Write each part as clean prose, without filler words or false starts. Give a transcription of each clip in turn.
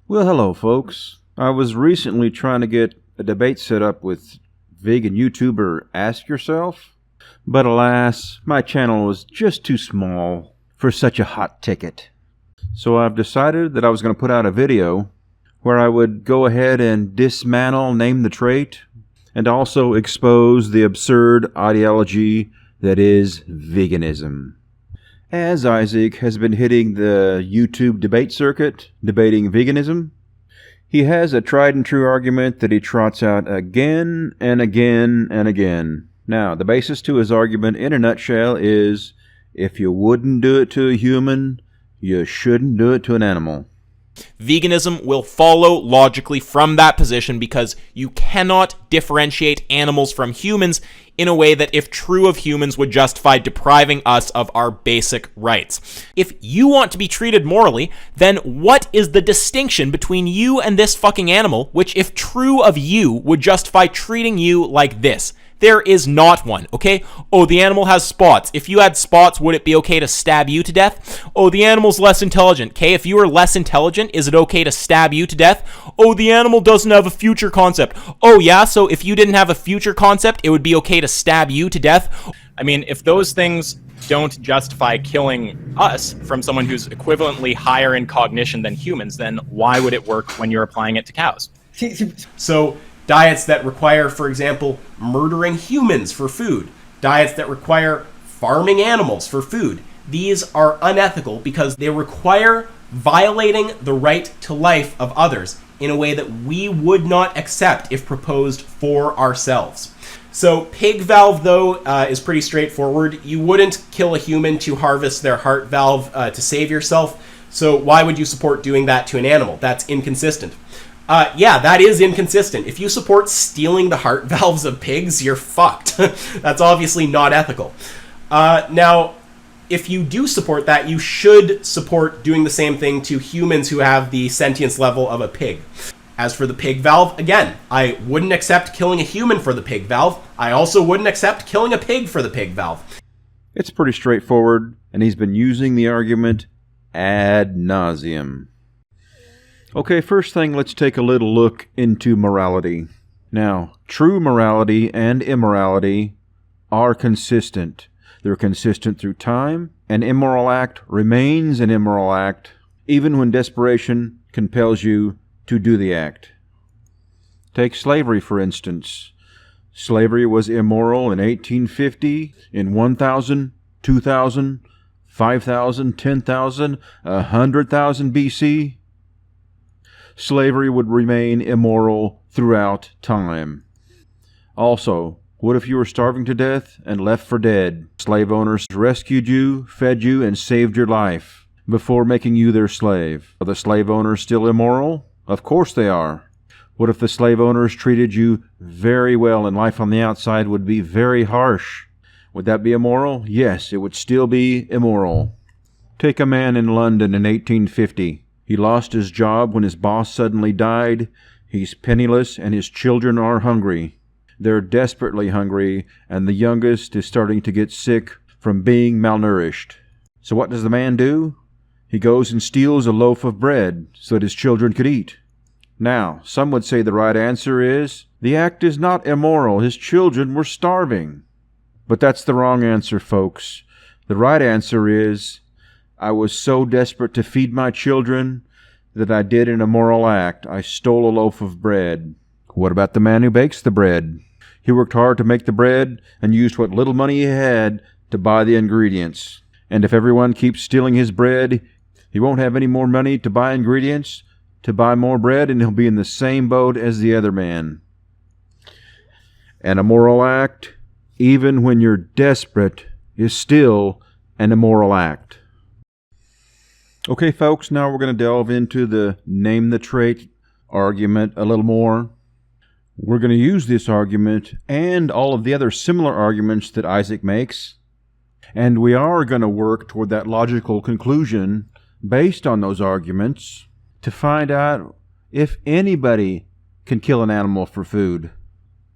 Well, hello, folks. I was recently trying to get a debate set up with vegan YouTuber Ask Yourself, but alas, my channel was just too small for such a hot ticket. So I've decided that I was going to put out a video where I would go ahead and dismantle Name the Trait and also expose the absurd ideology that is veganism. As Isaac has been hitting the YouTube debate circuit, debating veganism, he has a tried and true argument that he trots out again and again and again. Now, the basis to his argument in a nutshell is, if you wouldn't do it to a human, you shouldn't do it to an animal. Veganism will follow logically from that position because you cannot differentiate animals from humans in a way that, if true of humans, would justify depriving us of our basic rights. If you want to be treated morally, then what is the distinction between you and this fucking animal, which, if true of you, would justify treating you like this? There is not one, okay? Oh, the animal has spots. If you had spots, would it be okay to stab you to death? Oh, the animal's less intelligent, okay? If you were less intelligent, is it okay to stab you to death? Oh, the animal doesn't have a future concept. Oh, yeah? So if you didn't have a future concept, it would be okay to stab you to death? I mean, if those things don't justify killing us from someone who's equivalently higher in cognition than humans, then why would it work when you're applying it to cows? So diets that require, for example, murdering humans for food, diets that require farming animals for food, these are unethical because they require violating the right to life of others in a way that we would not accept if proposed for ourselves. So pig valve, though, is pretty straightforward. You wouldn't kill a human to harvest their heart valve to save yourself, so why would you support doing that to an animal? That's inconsistent. Yeah, that is inconsistent. If you support stealing the heart valves of pigs, you're fucked. That's obviously not ethical. Now, if you do support that, you should support doing the same thing to humans who have the sentience level of a pig. As for the pig valve, again, I wouldn't accept killing a human for the pig valve. I also wouldn't accept killing a pig for the pig valve. It's pretty straightforward, and he's been using the argument ad nauseum. Okay, first thing, let's take a little look into morality. Now, true morality and immorality are consistent. They're consistent through time. An immoral act remains an immoral act, even when desperation compels you to do the act. Take slavery, for instance. Slavery was immoral in 1850, in 1000, 2000, 5000, 10,000, 100,000 BC. Slavery would remain immoral throughout time. Also, what if you were starving to death and left for dead? Slave owners rescued you, fed you, and saved your life before making you their slave. Are the slave owners still immoral? Of course they are. What if the slave owners treated you very well and life on the outside would be very harsh? Would that be immoral? Yes, it would still be immoral. Take a man in London in 1850. He lost his job when his boss suddenly died. He's penniless and his children are hungry. They're desperately hungry, and the youngest is starting to get sick from being malnourished. So what does the man do? He goes and steals a loaf of bread so that his children could eat. Now, some would say the right answer is, the act is not immoral. His children were starving. But that's the wrong answer, folks. The right answer is, I was so desperate to feed my children that I did an immoral act. I stole a loaf of bread. What about the man who bakes the bread? He worked hard to make the bread and used what little money he had to buy the ingredients. And if everyone keeps stealing his bread, he won't have any more money to buy ingredients, to buy more bread, and he'll be in the same boat as the other man. An immoral act, even when you're desperate, is still an immoral act. Okay, folks, now we're going to delve into the name the trait argument a little more. We're going to use this argument and all of the other similar arguments that Isaac makes, and we are going to work toward that logical conclusion based on those arguments to find out if anybody can kill an animal for food.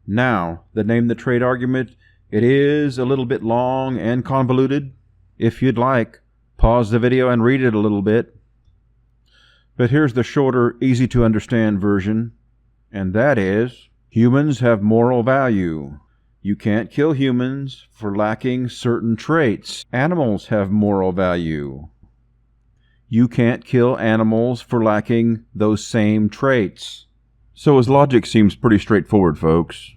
Now, the name the trait argument, it is a little bit long and convoluted. If you'd like, pause the video and read it a little bit. But here's the shorter, easy to understand version, and that is, humans have moral value. You can't kill humans for lacking certain traits. Animals have moral value. You can't kill animals for lacking those same traits. So his logic seems pretty straightforward, folks.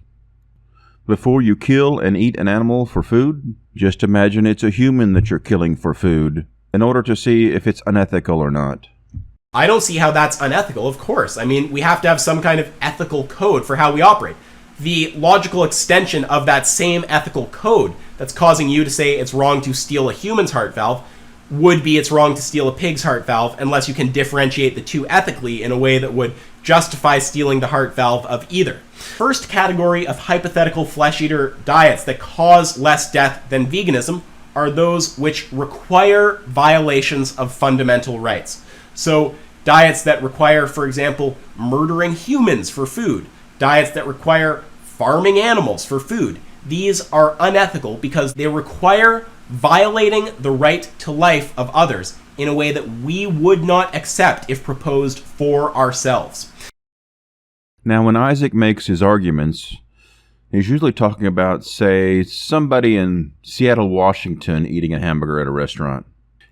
Before you kill and eat an animal for food, just imagine it's a human that you're killing for food, in order to see if it's unethical or not. I don't see how that's unethical, of course. I mean, we have to have some kind of ethical code for how we operate. The logical extension of that same ethical code that's causing you to say it's wrong to steal a human's heart valve would be it's wrong to steal a pig's heart valve, unless you can differentiate the two ethically in a way that would justify stealing the heart valve of either. First category of hypothetical flesh-eater diets that cause less death than veganism are those which require violations of fundamental rights. So diets that require, for example, murdering humans for food, diets that require farming animals for food, these are unethical because they require violating the right to life of others in a way that we would not accept if proposed for ourselves. Now, when Isaac makes his arguments, he's usually talking about, say, somebody in Seattle, Washington eating a hamburger at a restaurant.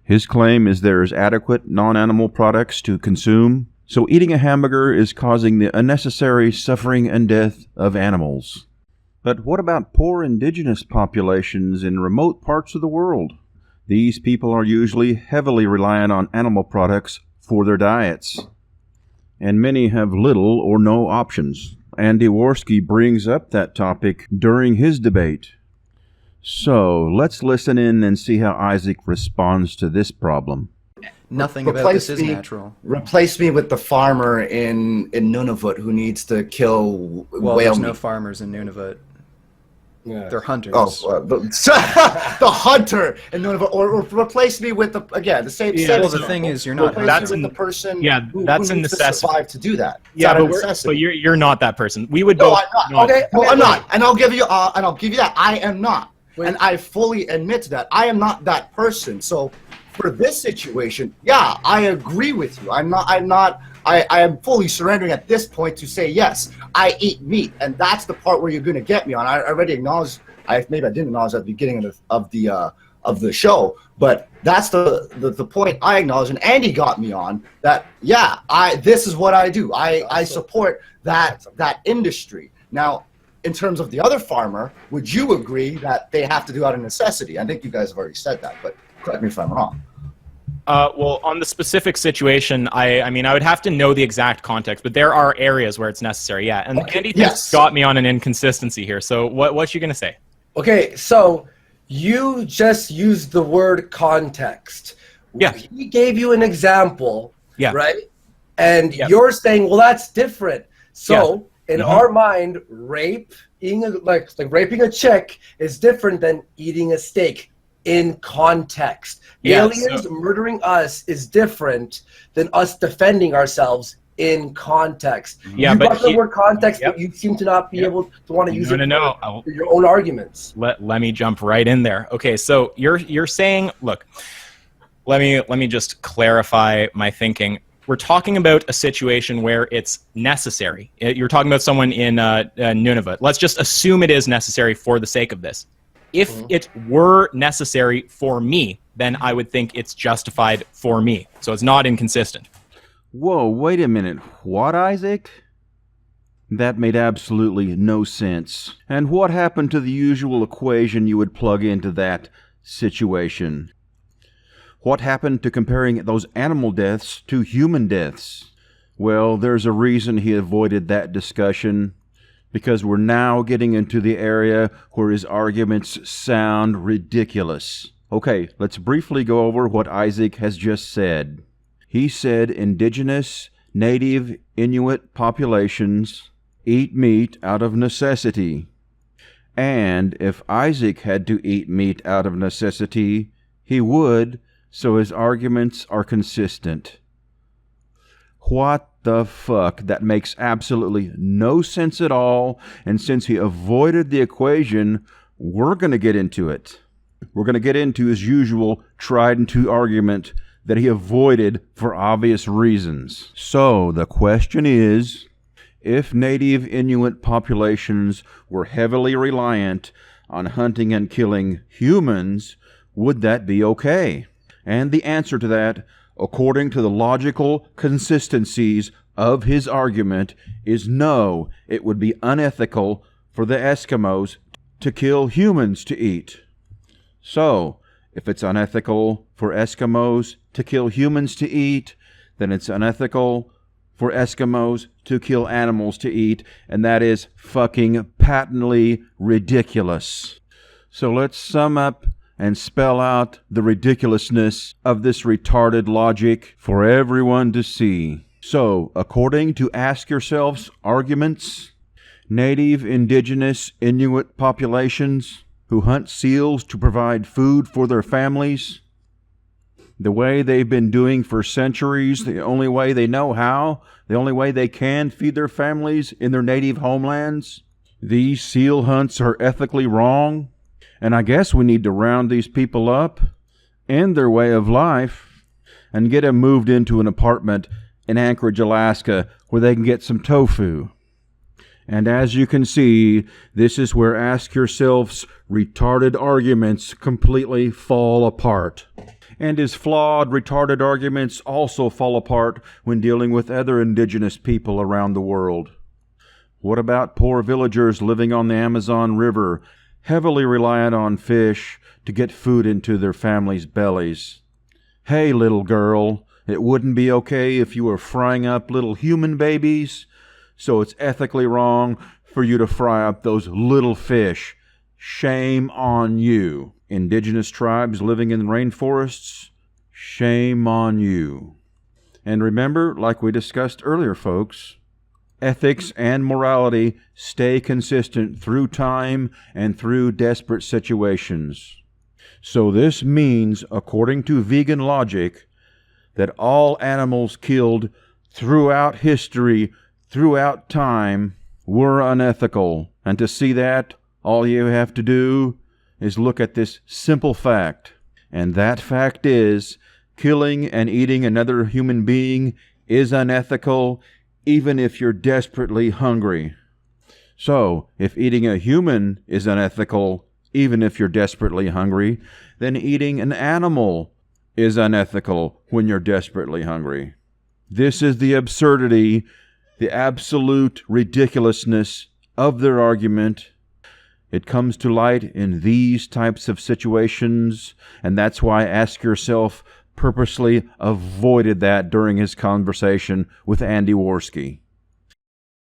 His claim is there is adequate non-animal products to consume, so eating a hamburger is causing the unnecessary suffering and death of animals. But what about poor indigenous populations in remote parts of the world? These people are usually heavily reliant on animal products for their diets, and many have little or no options. Andy Worski brings up that topic during his debate. So let's listen in and see how Isaac responds to this problem. Nothing about this is natural. Replace me with the farmer in Nunavut who needs to kill Well, whale there's meat. no farmers in Nunavut. Yeah. They're hunters. The hunter in Nunavut, or replace me with the same. Yeah, same well, the thing is, you're not. That's with the person. yeah, who that's a needs to necessity. survive to do that. It's Yeah, not a but necessity. you're not that person. We would No, both. I'm not. Okay, well, I'm not, and I'll give you that. I am not, and I fully admit to that. I am not that person. So, for this situation, yeah, I agree with you. I'm not. I am fully surrendering at this point to say yes. I eat meat, and that's the part where you're going to get me on. I already acknowledged. Maybe I didn't acknowledge at the beginning of the show, but that's the point I acknowledge, and Andy got me on that. Yeah, this is what I do. I support that industry. Now, in terms of the other farmer, would you agree that they have to do out of necessity? I think you guys have already said that, but correct me if I'm wrong. Well, on the specific situation, I mean, I would have to know the exact context, but there are areas where it's necessary. Yeah, and Okay, Andy yes. just got me on an inconsistency here. So what's you gonna say? Okay, so you just used the word context. Yeah. He gave you an example, Yeah. right? And Yeah. you're saying, well, that's different. So in Mhm. our mind, raping a chick is different than eating a steak in context. Yeah, Aliens murdering us is different than us defending ourselves in context. Yeah, you but got the word context, Yep. but you seem to not be able to want to use it No. for your own arguments. Let me jump right in there. Okay, so you're saying, look, let me just clarify my thinking. We're talking about a situation where it's necessary. You're talking about someone in Nunavut. Let's just assume it is necessary for the sake of this. If it were necessary for me, then I would think it's justified for me. So it's not inconsistent. Whoa, wait a minute. What, Isaac? That made absolutely no sense. And what happened to the usual equation you would plug into that situation? What happened to comparing those animal deaths to human deaths? Well, there's a reason he avoided that discussion, because we're now getting into the area where his arguments sound ridiculous. Okay, let's briefly go over what Isaac has just said. He said indigenous, native, Inuit populations eat meat out of necessity. And if Isaac had to eat meat out of necessity, he would, so his arguments are consistent. What the fuck? That makes absolutely no sense at all, and since he avoided the equation, we're going to get into it. We're going to get into his usual tried and true argument that he avoided for obvious reasons. So the question is, if native Inuit populations were heavily reliant on hunting and killing humans, would that be okay? And the answer to that, according to the logical consistencies of his argument, is no, it would be unethical for the Eskimos to kill humans to eat. So, if it's unethical for Eskimos to kill humans to eat, then it's unethical for Eskimos to kill animals to eat, and that is fucking patently ridiculous. So let's sum up and spell out the ridiculousness of this retarded logic for everyone to see. So, according to Ask Yourself's arguments, native indigenous Inuit populations who hunt seals to provide food for their families, the way they've been doing for centuries, the only way they know how, the only way they can feed their families in their native homelands, these seal hunts are ethically wrong. And I guess we need to round these people up, end their way of life, and get them moved into an apartment in Anchorage, Alaska, where they can get some tofu. And as you can see, this is where Ask Yourself's retarded arguments completely fall apart. And his flawed, retarded arguments also fall apart when dealing with other indigenous people around the world. What about poor villagers living on the Amazon River, heavily reliant on fish to get food into their families' bellies? Hey, little girl, it wouldn't be okay if you were frying up little human babies, so it's ethically wrong for you to fry up those little fish. Shame on you. Indigenous tribes living in rainforests, shame on you. And remember, like we discussed earlier, folks, ethics and morality stay consistent through time and through desperate situations. So this means, according to vegan logic, that all animals killed throughout history, throughout time, were unethical. And to see that, all you have to do is look at this simple fact. And that fact is, killing and eating another human being is unethical, even if you're desperately hungry. So, if eating a human is unethical, even if you're desperately hungry, then eating an animal is unethical when you're desperately hungry. This is the absurdity, the absolute ridiculousness of their argument. It comes to light in these types of situations, and that's why Ask Yourself purposely avoided that during his conversation with Andy Worski.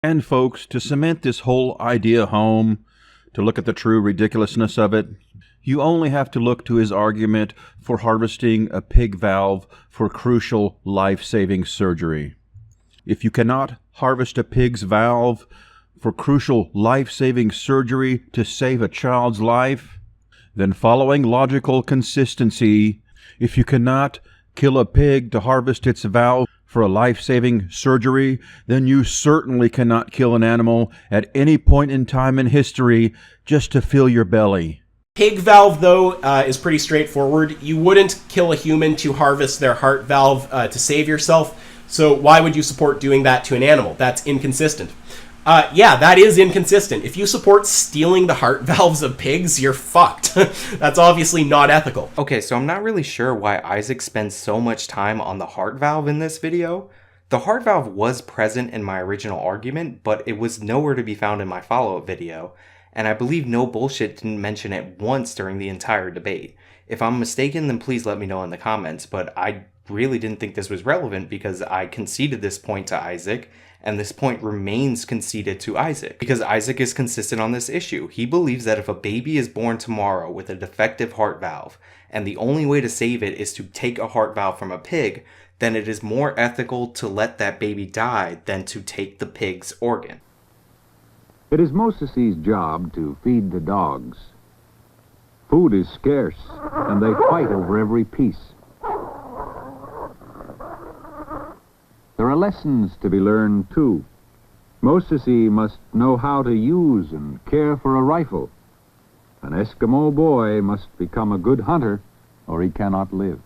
And folks, to cement this whole idea home, to look at the true ridiculousness of it, you only have to look to his argument for harvesting a pig valve for crucial life-saving surgery. If you cannot harvest a pig's valve for crucial life-saving surgery to save a child's life, then following logical consistency, if you cannot kill a pig to harvest its valve for a life-saving surgery, then you certainly cannot kill an animal at any point in time in history just to fill your belly. Pig valve, though, is pretty straightforward. You wouldn't kill a human to harvest their heart valve to save yourself, so why would you support doing that to an animal? That's inconsistent. Yeah, that is inconsistent. If you support stealing the heart valves of pigs, you're fucked. That's obviously not ethical. Okay, so I'm not really sure why Isaac spends so much time on the heart valve in this video. The heart valve was present in my original argument, but it was nowhere to be found in my follow-up video, and I believe No Bullshit didn't mention it once during the entire debate. If I'm mistaken, then please let me know in the comments, but I really didn't think this was relevant because I conceded this point to Isaac, and this point remains conceded to Isaac, because Isaac is consistent on this issue. He believes that if a baby is born tomorrow with a defective heart valve, and the only way to save it is to take a heart valve from a pig, then it is more ethical to let that baby die than to take the pig's organ. It is Moses's job to feed the dogs. Food is scarce, and they fight over every piece. There are lessons to be learned, too. Moses must know how to use and care for a rifle. An Eskimo boy must become a good hunter, or he cannot live.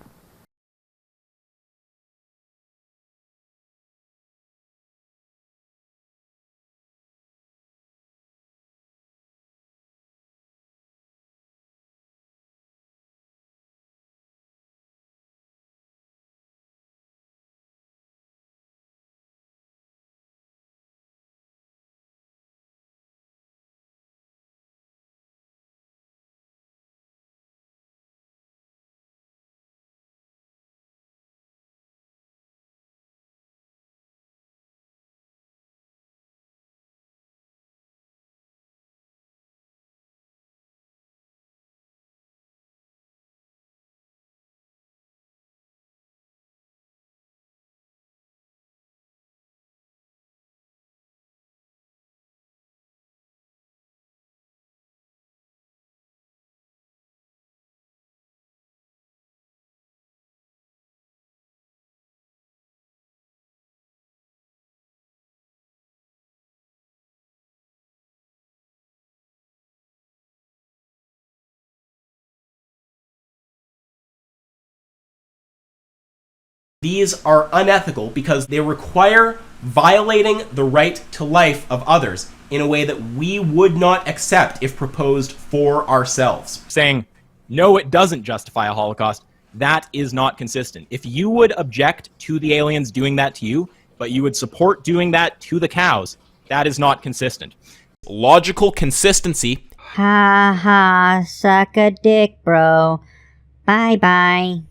These are unethical because they require violating the right to life of others in a way that we would not accept if proposed for ourselves. Saying, no, it doesn't justify a Holocaust, that is not consistent. If you would object to the aliens doing that to you, but you would support doing that to the cows, that is not consistent. Logical consistency. Ha ha, suck a dick, bro. Bye bye.